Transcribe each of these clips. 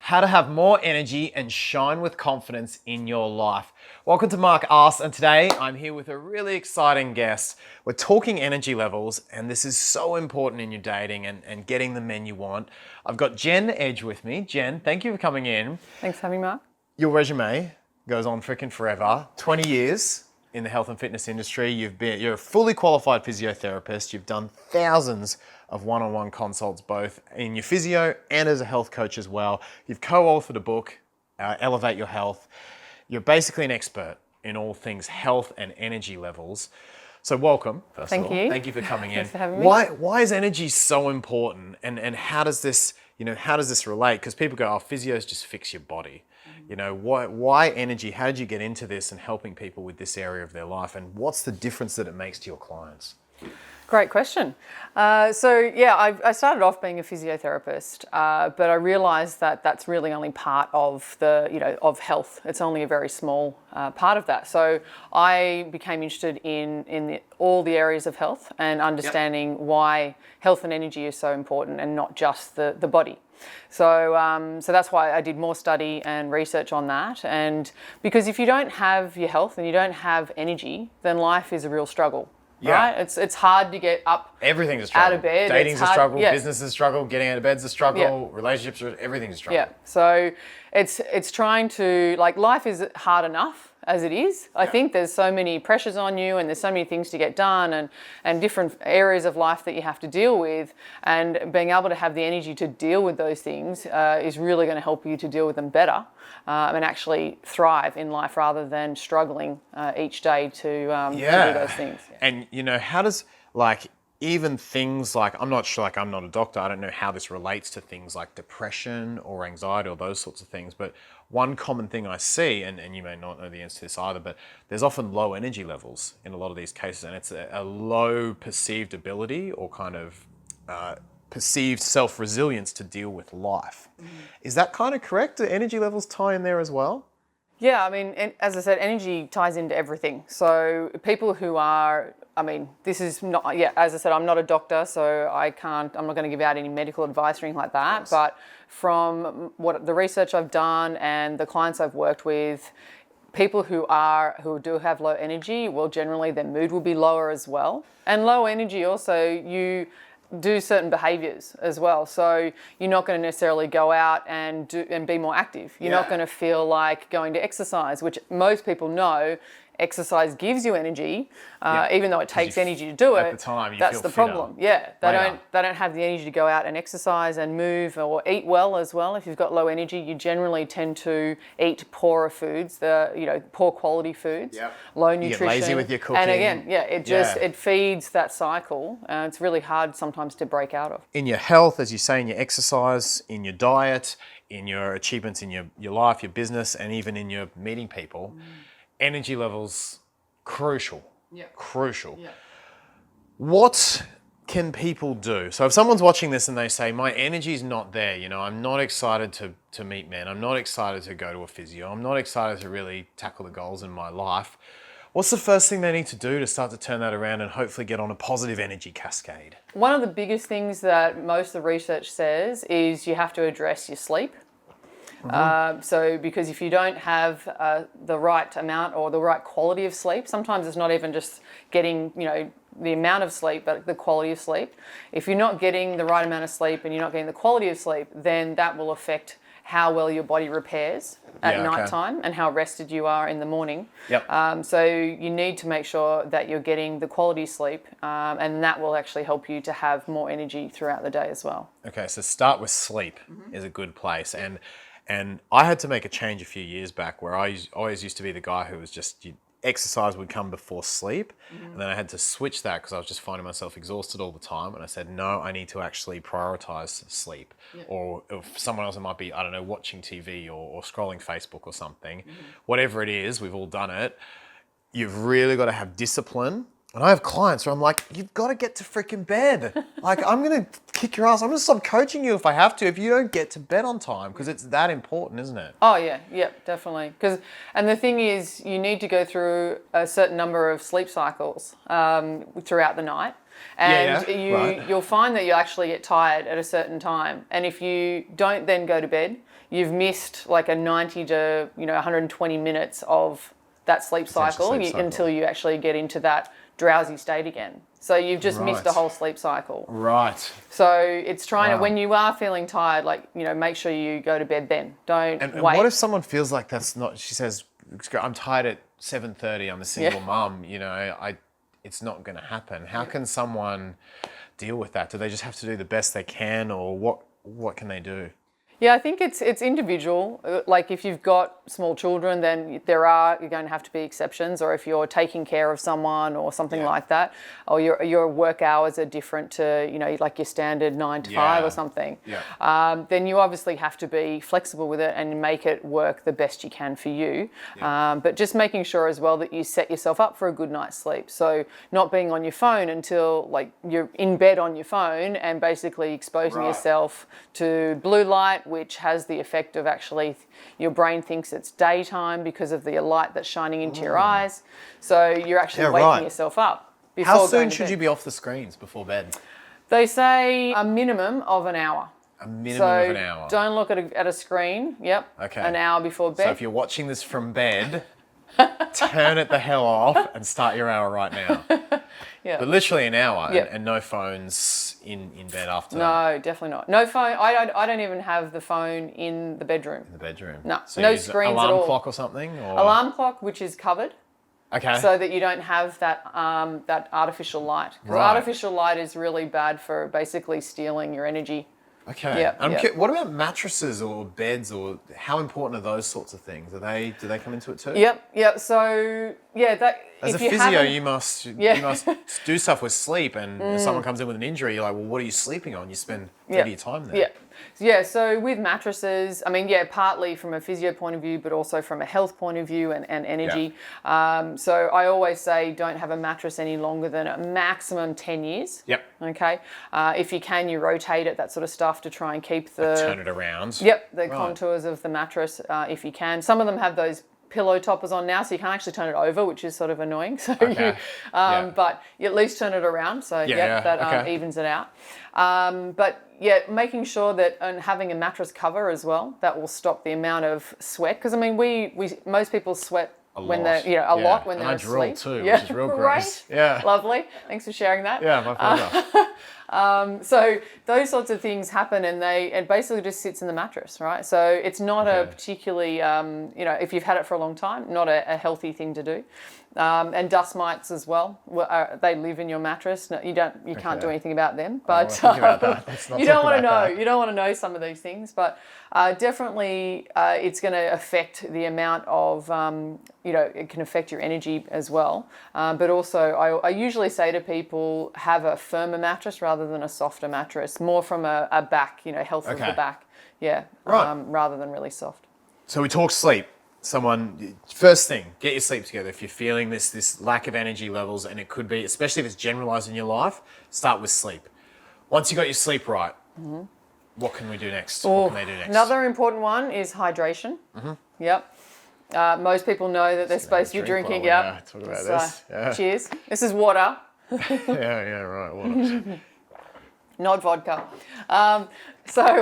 how to have more energy and shine with confidence in your life. Welcome to Mark Asks, and today I'm here with a really exciting guest. We're talking energy levels, and this is so important in your dating and getting the men you want. I've got Jen Edge with me. Jen, thank you for coming in. Thanks for having me, Mark. Your resume goes on freaking forever. 20 years in the health and fitness industry. You're a fully qualified physiotherapist. You've done thousands of one-on-one consults, both in your physio and as a health coach as well. You've co-authored a book, Elevate Your Health. You're basically an expert in all things health and energy levels. So welcome, first of all. Thank you. Thank you for coming in. Thanks for having me. Why is energy so important, and how does this relate? Because people go, oh, physios just fix your body. Why energy? How did you get into this and helping people with this area of their life? And what's the difference that it makes to your clients? Great question. I started off being a physiotherapist, but I realised that that's really only part of of health. It's only a very small part of that. So I became interested in all the areas of health and understanding why health and energy is so important and not just the body. So that's why I did more study and research on that. And because if you don't have your health and you don't have energy, then life is a real struggle. Yeah. Right? It's hard to get up. Everything's a struggle. Out of bed. Dating's a struggle, yeah. Business is a struggle, getting out of bed's a struggle, relationships are everything's a struggle. Yeah. So it's trying to, life is hard enough as it is. I think there's so many pressures on you and there's so many things to get done and different areas of life that you have to deal with, and being able to have the energy to deal with those things is really going to help you to deal with them better and actually thrive in life rather than struggling each day to do those things. Yeah. And how does even things like, I'm not sure, I'm not a doctor, I don't know how this relates to things like depression or anxiety or those sorts of things, but one common thing I see, and you may not know the answer to this either, but there's often low energy levels in a lot of these cases, and it's a low perceived ability or kind of perceived self-resilience to deal with life. Is that kind of correct? Do energy levels tie in there as well? Yeah, I mean, as I said, energy ties into everything. So people who are, this is not, as I said, I'm not a doctor, so I'm not going to give out any medical advice or anything like that. But from what the research I've done and the clients I've worked with, people who do have low energy, well, generally their mood will be lower as well. And low energy also, you do certain behaviours as well. So you're not going to necessarily go out and be more active. You're not going to feel like going to exercise, which most people know exercise gives you energy, even though it takes energy to do it. At the time, that's the problem. Yeah, they don't have the energy to go out and exercise and move or eat well as well. If you've got low energy, you generally tend to eat poorer foods, poor quality foods, low nutrition. You get lazy with your cooking. And again, it feeds that cycle. It's really hard sometimes to break out of. In your health, as you say, in your exercise, in your diet, in your achievements in your life, your business, and even in your meeting people, energy levels, crucial. Crucial. Yeah. What can people do? So if someone's watching this and they say, my energy's not there, I'm not excited to meet men, I'm not excited to go to a physio, I'm not excited to really tackle the goals in my life, what's the first thing they need to do to start to turn that around and hopefully get on a positive energy cascade? One of the biggest things that most of the research says is you have to address your sleep. Because if you don't have the right amount or the right quality of sleep, sometimes it's not even just getting, the amount of sleep, but the quality of sleep. If you're not getting the right amount of sleep and you're not getting the quality of sleep, then that will affect how well your body repairs at night time and how rested you are in the morning. So you need to make sure that you're getting the quality sleep, and that will actually help you to have more energy throughout the day as well. Okay, so start with sleep is a good place. And I had to make a change a few years back where I always used to be the guy who was just, exercise would come before sleep. And then I had to switch that because I was just finding myself exhausted all the time. And I said, no, I need to actually prioritize sleep. Or if someone else, it might be, watching TV or scrolling Facebook or something. Whatever it is, we've all done it. You've really got to have discipline. And I have clients where I'm like, you've got to get to freaking bed. I'm going to kick your ass. I'm going to stop coaching you if I have to, if you don't get to bed on time, because it's that important, isn't it? Oh, yeah, definitely. And the thing is, you need to go through a certain number of sleep cycles throughout the night. And you'll find that you actually get tired at a certain time. And if you don't then go to bed, you've missed like a 90 to 120 minutes of that sleep cycle, until you actually get into that drowsy state again. So you've just missed a whole sleep cycle. Right. So it's trying to, when you are feeling tired, like, make sure you go to bed then. Don't and wait. What if someone feels like that's not, she says, I'm tired at 7:30, I'm a single mum, it's not going to happen. How can someone deal with that? Do they just have to do the best they can, or what can they do? Yeah, I think it's individual. Like if you've got small children, then you're going to have to be exceptions. Or if you're taking care of someone or something like that, or your work hours are different to like your standard 9 to 5 or something. Yeah. Then you obviously have to be flexible with it and make it work the best you can for you. Yeah. But just making sure as well that you set yourself up for a good night's sleep. So not being on your phone until like you're in bed on your phone and basically exposing yourself to blue light, which has the effect of actually your brain thinks it's daytime because of the light that's shining into your eyes. So you're actually waking yourself up. How soon should you be off the screens before bed? They say a minimum of an hour. A minimum of an hour. Don't look at a screen. Yep. Okay. An hour before bed. So if you're watching this from bed, turn it the hell off and start your hour right now. Yeah. But literally an hour and no phones in bed after. No, definitely not. No phone. I don't even have the phone in the bedroom. In the bedroom. No. So no you use screens alarm at all. Clock or something? Or? Alarm clock, which is covered. Okay. So that you don't have that that artificial light. Because artificial light is really bad for basically stealing your energy. Okay. Yeah. What about mattresses or beds, or how important are those sorts of things? Do they come into it too? Yep. So that as a physio, you must do stuff with sleep, and if someone comes in with an injury, you're like, well, what are you sleeping on? You spend 30 of your time there. Yeah, so with mattresses, partly from a physio point of view, but also from a health point of view and energy. Yeah. So I always say don't have a mattress any longer than a maximum 10 years. Yep. Okay. If you can, you rotate it, that sort of stuff, to try and keep turn it around. Yep, the contours of the mattress, if you can. Some of them have those pillow toppers on now, so you can't actually turn it over, which is sort of annoying. So but you at least turn it around, so that evens it out. But making sure that, and having a mattress cover as well, that will stop the amount of sweat, because most people sweat when they're a lot when they're asleep. I drill too, which is real gross. Yeah, lovely. Thanks for sharing that. Yeah, my pleasure. So those sorts of things happen, and it basically just sits in the mattress, right? So it's not a particularly, if you've had it for a long time, not a healthy thing to do. And dust mites as well. They live in your mattress. No, you can't do anything about them. But you don't want to know. You don't want to know some of these things. But definitely, it's going to affect the amount of, it can affect your energy as well. But also, I usually say to people, have a firmer mattress rather than a softer mattress, more from a back, health of the back. Yeah. Rather than really soft. So we talk sleep. First thing, get your sleep together. If you're feeling this lack of energy levels, and it could be, especially if it's generalized in your life, start with sleep. Once you got your sleep right, what can we do next? What can they do next? Another important one is hydration. Yep. Most people know that they're supposed to be drinking. Talk about this. Cheers. This is water. Right. Water. Not vodka. So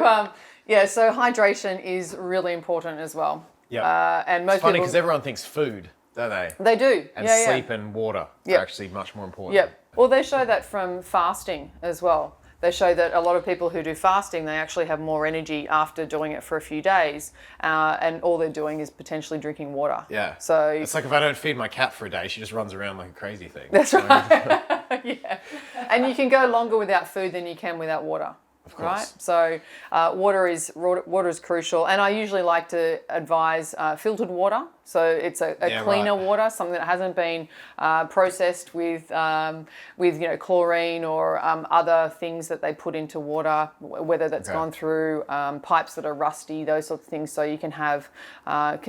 hydration is really important as well. Yeah. And most it's funny people, because everyone thinks food, don't they? They do. And sleep and water are actually much more important. Yep. Well, they show that from fasting as well. They show that a lot of people who do fasting, they actually have more energy after doing it for a few days, and all they're doing is potentially drinking water. Yeah. So it's like if I don't feed my cat for a day, she just runs around like a crazy thing. That's right. Yeah. And you can go longer without food than you can without water. Of course. Right? So water is crucial, and I usually like to advise filtered water. So it's a cleaner water, something that hasn't been processed with chlorine or other things that they put into water, whether that's gone through pipes that are rusty, those sorts of things. So you can have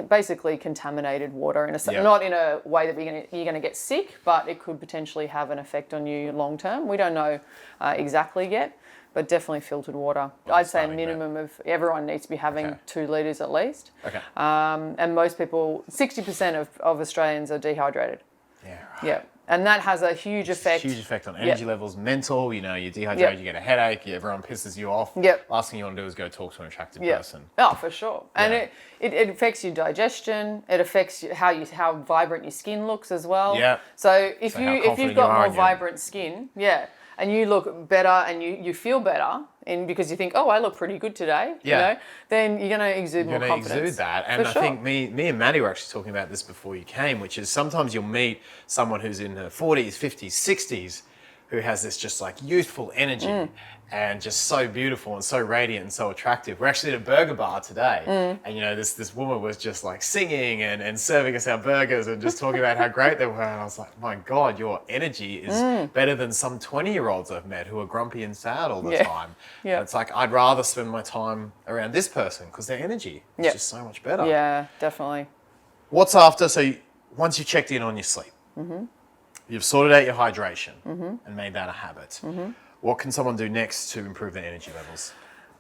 basically contaminated water not in a way that you're going to get sick, but it could potentially have an effect on you long term. We don't know exactly yet. But definitely filtered water. I'd say a minimum of everyone needs to be having 2 litres at least. Okay. And most people, 60% of Australians are dehydrated. Yeah. Right. Yeah. And that has a huge effect. Huge effect on energy levels, mental, you know, you're dehydrated, you get a headache, everyone pisses you off. Yep. Last thing you want to do is go talk to an attractive person. Oh, for sure. And it affects your digestion. It affects how vibrant your skin looks as well. Yeah. So if you've got more vibrant skin, and you look better and you feel better, and because you think, oh, I look pretty good today, you know, then you're going to exude more confidence. You're going to exude that. And I think me and Maddie were actually talking about this before you came, which is sometimes you'll meet someone who's in her 40s, 50s, 60s, who has this just like youthful energy and just so beautiful and so radiant and so attractive. We're actually at a burger bar today, and you know, this woman was just like singing and serving us our burgers and just talking about how great they were. And I was like, my God, your energy is better than some 20-year-olds I've met who are grumpy and sad all the time. And it's like, I'd rather spend my time around this person because their energy is just so much better. Yeah, definitely. What's after? So once you've checked in on your sleep, you've sorted out your hydration and made that a habit. What can someone do next to improve their energy levels?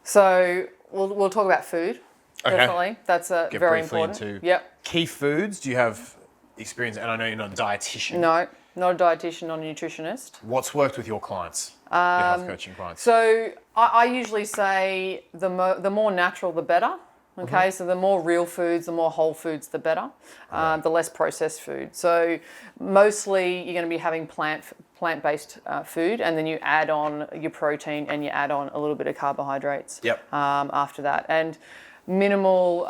So we'll talk about food. Definitely, that's very important. Into key foods. Do you have experience? And I know you're not a dietitian. No, not a dietitian, not a nutritionist. What's worked with your clients? Your health coaching clients. So I usually say the more natural, the better. Okay, so the more real foods, the more whole foods, the better. The less processed food. So mostly you're going to be having plant-based food, and then you add on your protein and you add on a little bit of carbohydrates. After that, and minimal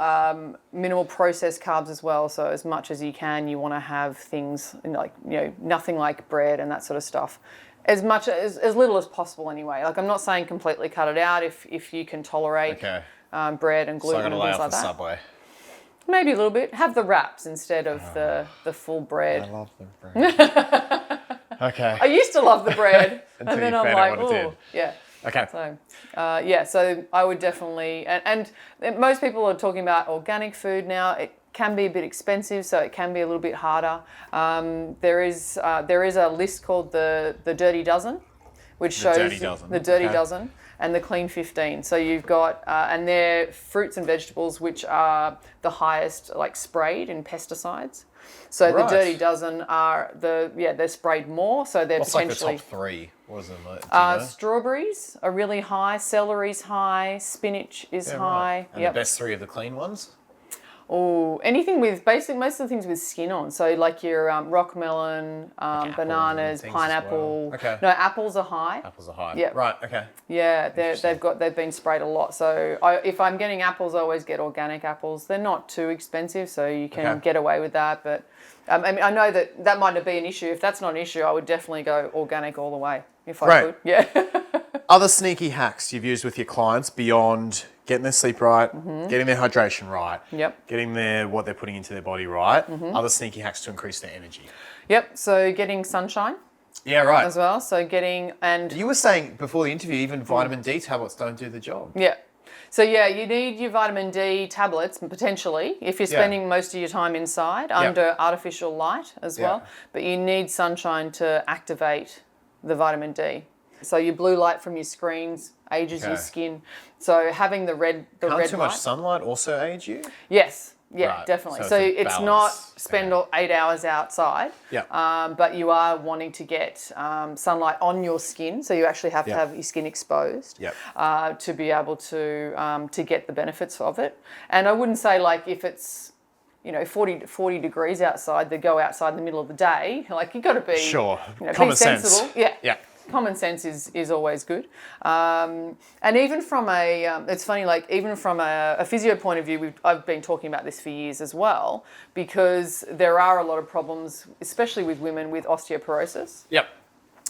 processed carbs as well. So as much as you can, you want to have things like, you know, nothing like bread and that sort of stuff. As little as possible anyway. Like, I'm not saying completely cut it out if you can tolerate. Bread and gluten and things like that. Subway. Maybe a little bit. Have the wraps instead of the full bread. I love the bread. Okay. I used to love the bread, Until and then you I'm found like, out what it oh, did. yeah. Okay. So, so I would definitely, and most people are talking about organic food now. It can be a bit expensive, so it can be a little bit harder. There is a list called the Dirty Dozen, which shows the Dirty Dozen. And the Clean 15. So you've got, and they're fruits and vegetables which are the highest, like, sprayed in pesticides. So the Dirty Dozen are they're sprayed more. So they're potentially like the top three? What is it? Strawberries are really high. Celery's high. Spinach is high. Right. And the best three of the clean ones? Oh, anything with most of the things with skin on. So like your rock melon, bananas, pineapple. Well. Okay. No, apples are high. Apples are high. Yeah. Right. Okay. Yeah, they've been sprayed a lot. So if I'm getting apples, I always get organic apples. They're not too expensive, so you can get away with that. But I mean, I know that might not be an issue. If that's not an issue, I would definitely go organic all the way if I could. Yeah. Other sneaky hacks you've used with your clients beyond getting their sleep right, getting their hydration right, getting what they're putting into their body right, other sneaky hacks to increase their energy. So getting sunshine. Yeah, right. As well. So you were saying before the interview, even vitamin D tablets don't do the job. Yeah. So you need your vitamin D tablets potentially if you're spending most of your time inside under artificial light as well. But you need sunshine to activate the vitamin D. So your blue light from your screens ages your skin. So having the red Can't too light. much sunlight also age you? Yes. Yeah, definitely. So it's not spend 8 hours outside, but you are wanting to get sunlight on your skin. So you actually have to have your skin exposed to be able to get the benefits of it. And I wouldn't say like if it's 40 degrees outside, they go outside in the middle of the day. Like you've got to be common sensible. sense. Yeah. Common sense is always good. And even from it's funny, like even from a physio point of view, I've been talking about this for years as well, because there are a lot of problems, especially with women with osteoporosis. Yep.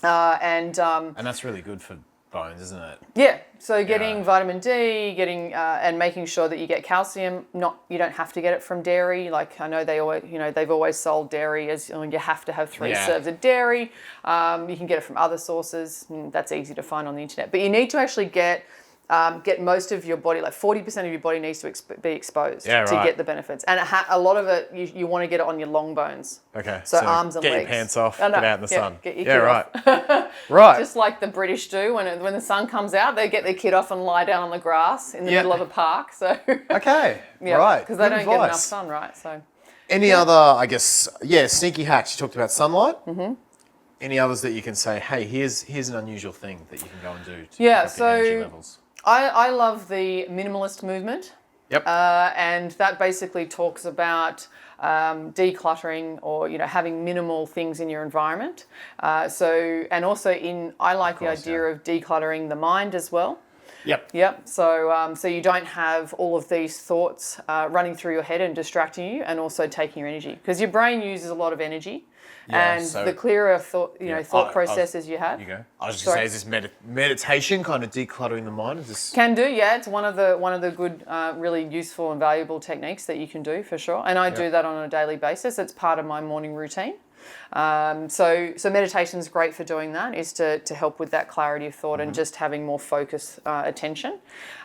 And that's really good for bones, isn't it? Yeah. So getting vitamin D, and making sure that you get calcium. You don't have to get it from dairy. Like I know they've always sold dairy as you have to have 3 serves of dairy. You can get it from other sources. That's easy to find on the internet. But you need to actually get most of your body, like 40% of your body needs to be exposed to get the benefits. And a lot of it, you want to get it on your long bones. Okay. So arms and legs. Get your pants off, get out in the sun. Get your kid off. Right. Just like the British do when the sun comes out, they get their kid off and lie down on the grass in the middle of a park. So okay. Right. Because they don't get enough sun, right? So any other, I guess, sneaky hacks? You talked about sunlight. Any others that you can say, hey, here's an unusual thing that you can go and do to Yeah, pick up your energy levels? I love the minimalist movement. Yep. And that basically talks about decluttering, or having minimal things in your environment. And also I like the idea of decluttering the mind as well. Yep. Yep. So you don't have all of these thoughts running through your head and distracting you, and also taking your energy, because your brain uses a lot of energy. Yeah, and the clearer thought processes you have. You go. I was just going to say, is this meditation kind of decluttering the mind? Is this... Can do, yeah. It's one of the good, really useful and valuable techniques that you can do, for sure. And I do that on a daily basis. It's part of my morning routine. So meditation is great for doing that, is to help with that clarity of thought and just having more focused attention.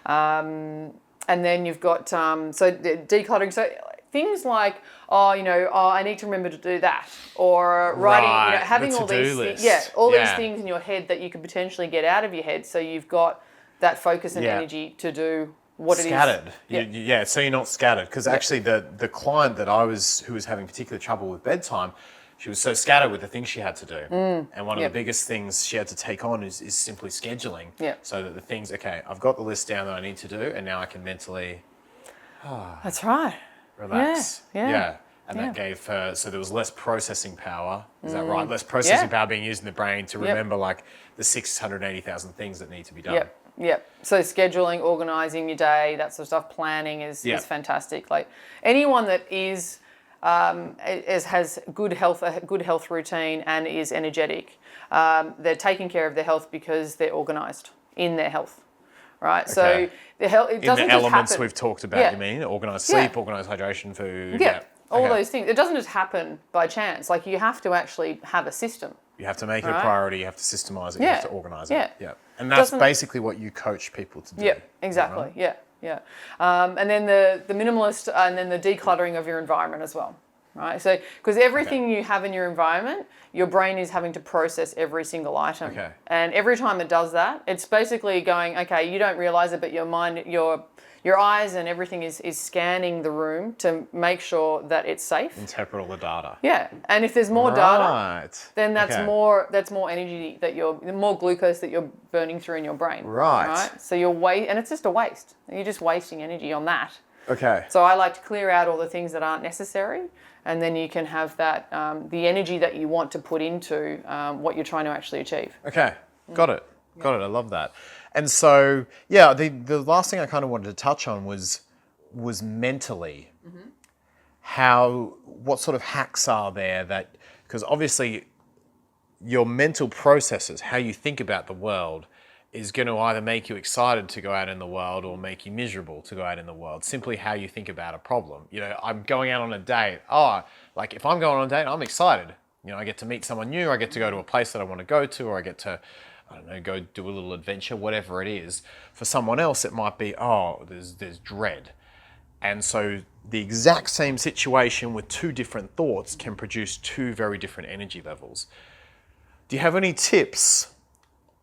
And then you've got decluttering. So things like, I need to remember to do that, or writing, having all these things, all these things in your head that you could potentially get out of your head, so you've got that focus and energy to do what it is. Scattered. Yeah, so you're not scattered, because actually the client who was having particular trouble with bedtime, she was so scattered with the things she had to do. And one of the biggest things she had to take on is simply scheduling. So that the things, okay, I've got the list down that I need to do, and now I can mentally... That's right. Relax. Yeah. And that gave her, so there was less processing power. Is that right? Less processing power being used in the brain to remember like the 680,000 things that need to be done. Yep. So scheduling, organising your day, that sort of stuff, planning is fantastic. Like anyone that has good health routine and is energetic, they're taking care of their health because they're organised in their health. Right, so the health, it doesn't in the just elements happen. we've talked about, you mean? Organised sleep, organised hydration, food. All those things. It doesn't just happen by chance. Like, you have to actually have a system. You have to make it a priority, you have to systemize it, you have to organise it. Yeah. And that's basically what you coach people to do. Yeah, exactly. Right? Yeah. And then the minimalist, and then the decluttering of your environment as well. Right, so because everything you have in your environment, your brain is having to process every single item. And every time it does that, it's basically going, okay, you don't realise it, but your mind, your eyes and everything is scanning the room to make sure that it's safe. Interpret all the data. Yeah, and if there's more data, then that's more energy more glucose that you're burning through in your brain. Right. So and it's just a waste. You're just wasting energy on that. Okay. So I like to clear out all the things that aren't necessary, and then you can have that the energy that you want to put into what you're trying to actually achieve. Okay, got it. I love that. And so, the last thing I kind of wanted to touch on was mentally. What sort of hacks are there that, because obviously your mental processes, how you think about the world, is going to either make you excited to go out in the world or make you miserable to go out in the world. Simply how you think about a problem. I'm going out on a date. Like if I'm going on a date, I'm excited. I get to meet someone new, I get to go to a place that I want to go to, or I get to, go do a little adventure, whatever it is. For someone else, it might be, there's dread. And so the exact same situation with two different thoughts can produce two very different energy levels. Do you have any tips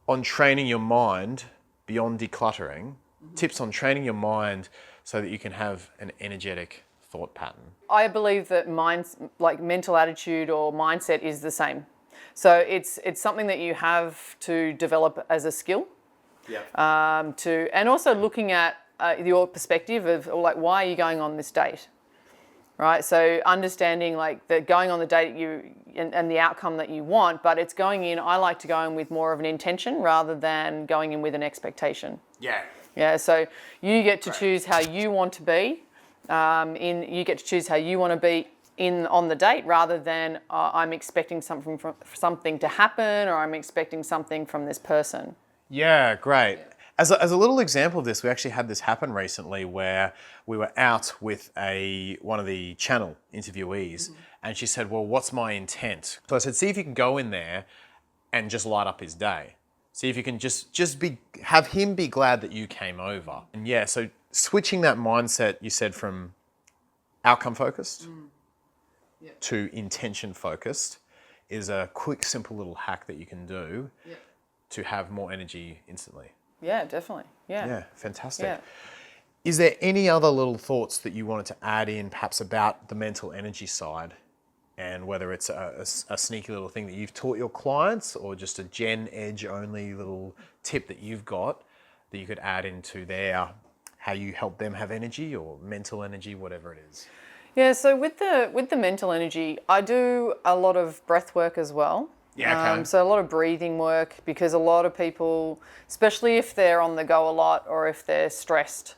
on training your mind beyond decluttering, tips on training your mind so that you can have an energetic thought pattern? I believe that mental attitude or mindset is the same. So it's something that you have to develop as a skill. And also looking at your perspective of why are you going on this date? Right, so understanding that going on the date and the outcome that you want, but it's going in. I like to go in with more of an intention rather than going in with an expectation. Yeah. So you get to choose how you want to be. You get to choose how you want to be on the date, rather than I'm expecting something to happen, or I'm expecting something from this person. Yeah, great. As a little example of this, we actually had this happen recently where we were out with one of the channel interviewees, and she said, well, what's my intent? So I said, see if you can go in there and just light up his day. See if you can have him be glad that you came over. And so switching that mindset, you said, from outcome focused to intention focused is a quick, simple little hack that you can do to have more energy instantly. Yeah, definitely. Yeah, fantastic. Yeah. Is there any other little thoughts that you wanted to add in, perhaps about the mental energy side and whether it's a sneaky little thing that you've taught your clients or just a Gen Edge only little tip that you've got that you could add into how you help them have energy or mental energy, whatever it is. Yeah, so with the mental energy, I do a lot of breath work as well. Yeah, okay. So a lot of breathing work, because a lot of people, especially if they're on the go a lot or if they're stressed,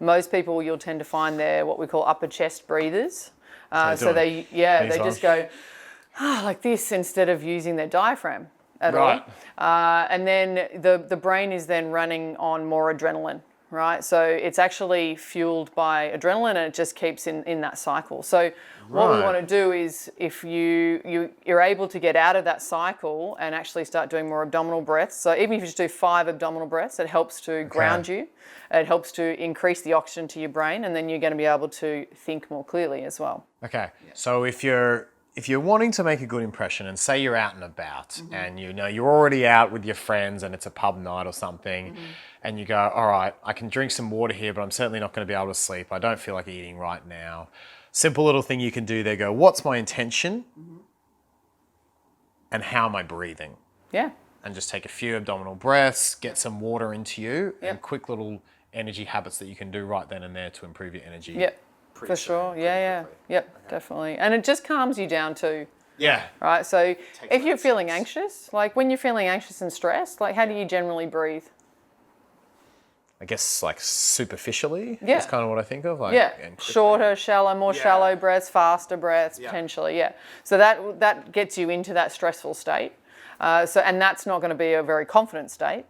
most people you'll tend to find they're what we call upper chest breathers. So they just go like this instead of using their diaphragm at all. And then the brain is then running on more adrenaline. Right, so it's actually fueled by adrenaline, and it just keeps in that cycle. So what we want to do is, if you're able to get out of that cycle and actually start doing more abdominal breaths. So even if you just do 5 abdominal breaths, it helps to ground you. It helps to increase the oxygen to your brain, and then you're going to be able to think more clearly as well. Okay, so if you're wanting to make a good impression, and say you're out and about, and you're already out with your friends and it's a pub night or something, and you go, all right, I can drink some water here, but I'm certainly not going to be able to sleep. I don't feel like eating right now. Simple little thing you can do there, go, what's my intention? And how am I breathing? Yeah. And just take a few abdominal breaths, get some water into you, and quick little energy habits that you can do right then and there to improve your energy. Yep. For sure, Yep, definitely. And it just calms you down too. Yeah. Right, so if you're feeling anxious, like when you're feeling anxious and stressed, like how do you generally breathe? I guess like superficially, Yeah. that's kind of what I think of. Like, and shorter, more shallow breaths, faster breaths, potentially, So that gets you into that stressful state. And that's not going to be a very confident state.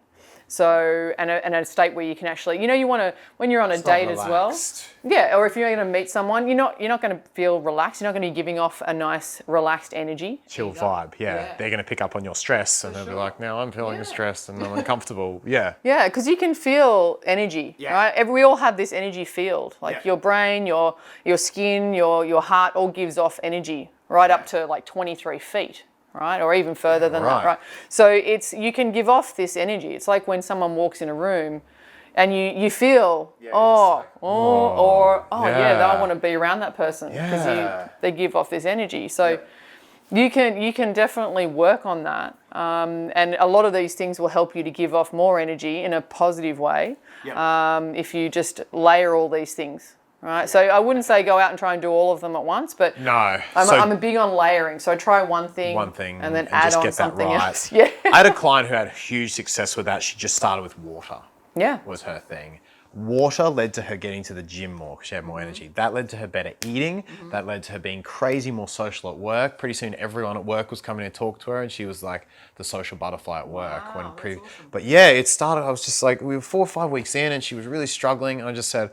So, and a state where you can actually, you want to, when you're on a date as well. Yeah, or if you're going to meet someone, you're not going to feel relaxed. You're not going to be giving off a nice, relaxed energy. Chill vibe, They're going to pick up on your stress and they'll be like, now I'm feeling stressed and I'm uncomfortable. Yeah, because you can feel energy, right? We all have this energy field. Like your brain, your skin, your heart all gives off energy right up to like 23 feet. Right, or even further than that, right? So you can give off this energy. It's like when someone walks in a room and you feel, I want to be around that person because they give off this energy. So you can definitely work on that. And a lot of these things will help you to give off more energy in a positive way if you just layer all these things. Right, so I wouldn't say go out and try and do all of them at once, but I'm a big on layering. So I try one thing and then add on something else. Yeah. I had a client who had huge success with that. She just started with water. Yeah, was her thing. Water led to her getting to the gym more because she had more energy. That led to her better eating. That led to her being crazy more social at work. Pretty soon everyone at work was coming to talk to her and she was like the social butterfly at work. Awesome. But it started, I was just like, we were 4 or 5 weeks in and she was really struggling. And I just said,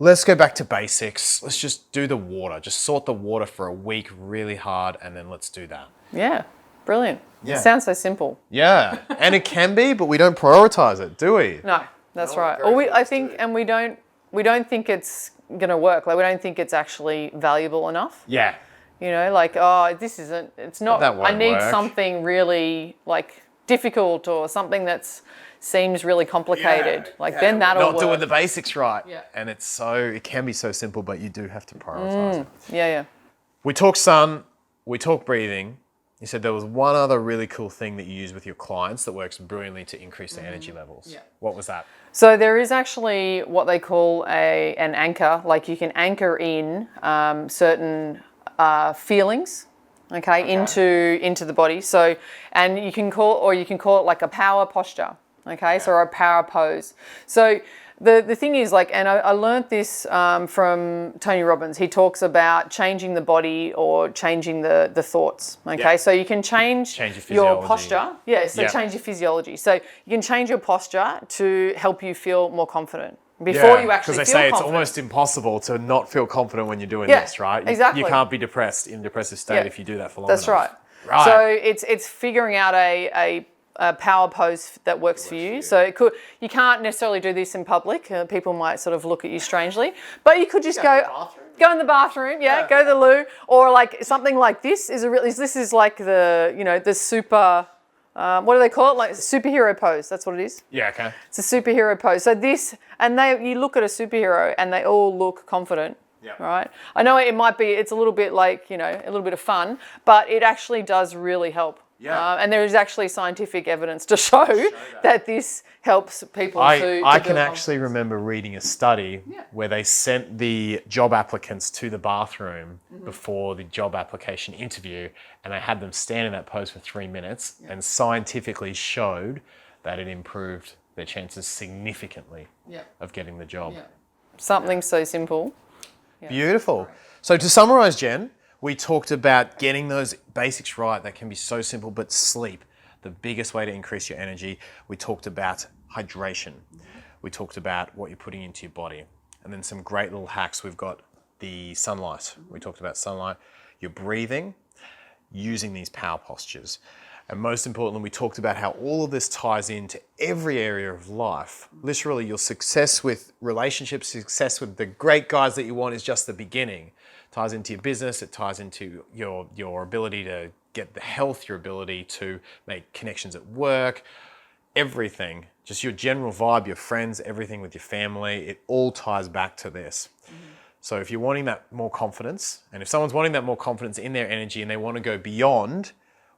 let's go back to basics. Let's just do the water. Just sort the water for a week really hard and then let's do that. Yeah, brilliant. Yeah. It sounds so simple. Yeah, and it can be, but we don't prioritize it, do we? No, that's right. Or we don't think it's going to work. Like we don't think it's actually valuable enough. Yeah. It's not, I need work. Something really like difficult or something that's seems really complicated. Then that'll work. Not doing the basics right. Yeah. And it can be so simple, but you do have to prioritize it. Yeah. We talk sun, we talk breathing. You said there was one other really cool thing that you use with your clients that works brilliantly to increase their energy levels. Yeah. What was that? So there is actually what they call an anchor. Like you can anchor in certain feelings. Into the body. So, and you can call it like a power posture. So a power pose. So the thing is and I learned this from Tony Robbins. He talks about changing the body or changing the thoughts. So you can change your posture. Change your physiology. So you can change your posture to help you feel more confident. Before you actually feel confident. Because they say it's almost impossible to not feel confident when you're doing this, right? Exactly. You can't be depressed in a depressive state if you do that for long enough. That's right. So it's figuring out a power pose that works for you. So you can't necessarily do this in public. People might sort of look at you strangely, but you could just go in the bathroom, go to the loo, or like something like this this is like the super. What do they call it? Like superhero pose. That's what it is. Yeah, okay. It's a superhero pose. So you look at a superhero and they all look confident. right? I know it's a little bit like, a little bit of fun, but it actually does really help. Yeah. And there is actually scientific evidence to show that this helps people I can actually remember reading a study where they sent the job applicants to the bathroom before the job application interview, and they had them stand in that pose for 3 minutes and scientifically showed that it improved their chances significantly of getting the job. Something so simple. Beautiful. So to summarize, Jen, we talked about getting those basics right that can be so simple, but sleep, the biggest way to increase your energy. We talked about hydration. We talked about what you're putting into your body. And then some great little hacks. We've got the sunlight. We talked about sunlight, your breathing, using these power postures. And most importantly, we talked about how all of this ties into every area of life. Literally, your success with relationships, success with the great guys that you want is just the beginning. It ties into your business, it ties into your ability to get the health, your ability to make connections at work, everything. Just your general vibe, your friends, everything with your family, it all ties back to this. So if you're wanting that more confidence, and if someone's wanting that more confidence in their energy and they want to go beyond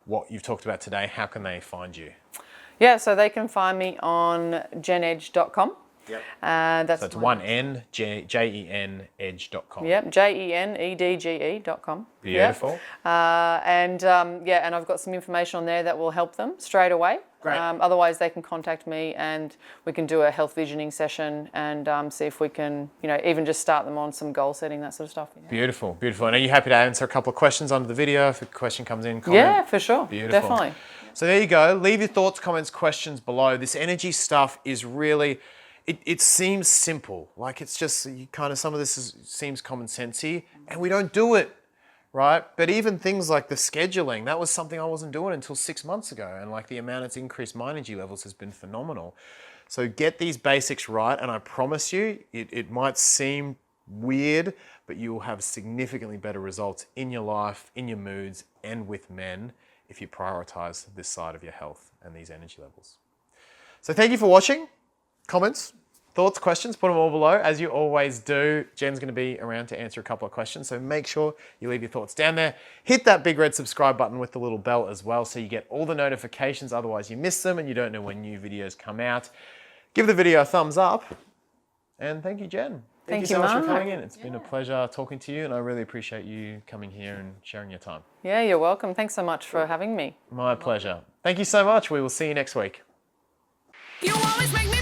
what you've talked about today, how can they find you? Yeah, so they can find me on jenedge.com. Yep. That's so it's one N, Jen, edge.com. Yep, JENEDGE.com. Beautiful. Yep. And I've got some information on there that will help them straight away. Great. Otherwise, they can contact me and we can do a health visioning session and see if we can, even just start them on some goal setting, that sort of stuff. Beautiful, beautiful. And are you happy to answer a couple of questions under the video? If a question comes in, comment? Yeah, for sure. Beautiful. Definitely. So there you go. Leave your thoughts, comments, questions below. This energy stuff is really... It seems simple, like it's just some of this seems common sensey, and we don't do it, right? But even things like the scheduling, that was something I wasn't doing until 6 months ago, and like the amount it's increased my energy levels has been phenomenal. So get these basics right, and I promise you, it might seem weird, but you will have significantly better results in your life, in your moods, and with men if you prioritize this side of your health and these energy levels. So thank you for watching. Comments, thoughts, questions, put them all below. As you always do, Jen's going to be around to answer a couple of questions, so make sure you leave your thoughts down there. Hit that big red subscribe button with the little bell as well so you get all the notifications, otherwise you miss them and you don't know when new videos come out. Give the video a thumbs up, and thank you, Jen. Thank you so much for coming in. It's been a pleasure talking to you, and I really appreciate you coming here and sharing your time. Yeah, you're welcome. Thanks so much for having me. My pleasure. Thank you so much. We will see you next week. You always make me